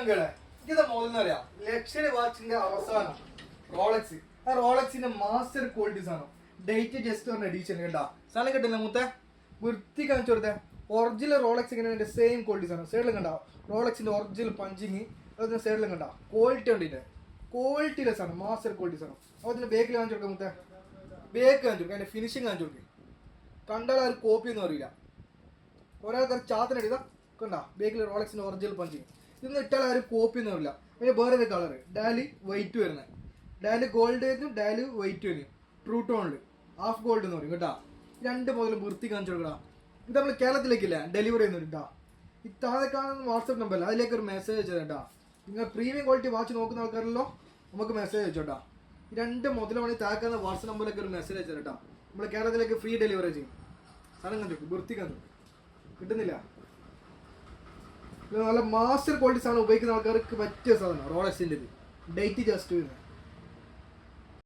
ചങ്കളെ ഇത് മോഡൽ അറിയാം ലക്ഷറി വാച്ചിന്റെ അവസാനം റോളക്സ്. ആ റോളക്സിന്റെ മാസ്റ്റർ ക്വാളിറ്റീസ് ആണ്. ഡേറ്റ് ജസ്റ്റ് പറഞ്ഞ എഡീഷൻ കേട്ടാ. സാധനം കിട്ടില്ല മൂത്ത വൃത്തി കാണിച്ചു കൊടുത്തേ. ഒറിജിനൽ റോളക്സ് ഇങ്ങനെ സെയിം ക്വാളിറ്റീസ് ആണ്. സൈഡിലും കണ്ടാ റോളക്സിന്റെ ഒറിജിനൽ പഞ്ചിങ്. അതുപോലെ സൈഡിലും കണ്ടാ ക്വാളിറ്റി ഉണ്ട്. ഇതിന്റെ ക്വാളിറ്റി ലെസ് ആണ്, മാസ്റ്റർ ക്വാളിറ്റീസ് ആണ്. അതുപോലെ ബേക്കിൽ കാണിച്ചു കൊടുക്കാം മൂത്ത. ബേക്ക് കാണിച്ചു കൊടുക്കുക, അതിന്റെ ഫിനിഷിങ് കാണിച്ചു കൊടുക്കുക. കണ്ടാൽ ആ ഒരു കോപ്പി ഒന്നും അറിയില്ല. ഒരേ ആൾക്കാർ ചാത്തനടിതാ കണ്ടാ ബേക്കിൽ റോളക്സിന്റെ ഒറിജിനൽ പഞ്ചിങ്. ഇതൊന്നും ഇട്ടാൽ ആ ഒരു കോപ്പി ഒന്നും അറിയില്ല. പിന്നെ വേറെ ഒരു കളർ ഡാലി വൈറ്റ് വരുന്നത്. ഡാലി ഗോൾഡ് ആയിരുന്നു, ഡാലി വൈറ്റ് വരും. ട്രൂ ടോണിൽ ഹാഫ് ഗോൾഡ് എന്ന് പറയും കേട്ടാ. രണ്ട് മുതൽ വൃത്തി കാണിച്ചു കൊടുക്കടാ. ഇത് നമ്മൾ കേരളത്തിലേക്കില്ല ഡെലിവറി ചെയ്യുന്നുണ്ട് കേട്ടാ. ഈ താഴെ കാണുന്ന വാട്സപ്പ് നമ്പറില്ല, അതിലേക്ക് ഒരു മെസ്സേജ് അയച്ചത് കേട്ടാ. നിങ്ങൾ പ്രീമിയം ക്വാളിറ്റി വാച്ച് നോക്കുന്ന ആൾക്കാരല്ലോ, നമുക്ക് മെസ്സേജ് അയച്ചോട്ടാ. ഈ രണ്ട് മുതൽ മണി താഴെ വാട്സപ്പ് നമ്പറിലേക്ക് ഒരു മെസ്സേജ് അയച്ചത് കേട്ടാ. നമ്മൾ കേരളത്തിലേക്ക് ഫ്രീ ഡെലിവറി ചെയ്യും. സാധനം കണ്ടു വൃത്തി കണ്ടു കിട്ടുന്നില്ല. നല്ല മാസ്റ്റർ ക്വാളിറ്റി സാധനം ഉപയോഗിക്കുന്ന ആൾക്കാർക്ക് പറ്റിയ സാധനം റോളക്സിൻ്റെ. ഇത് ഡേറ്റ് ജസ്റ്റ് വരുന്നത്.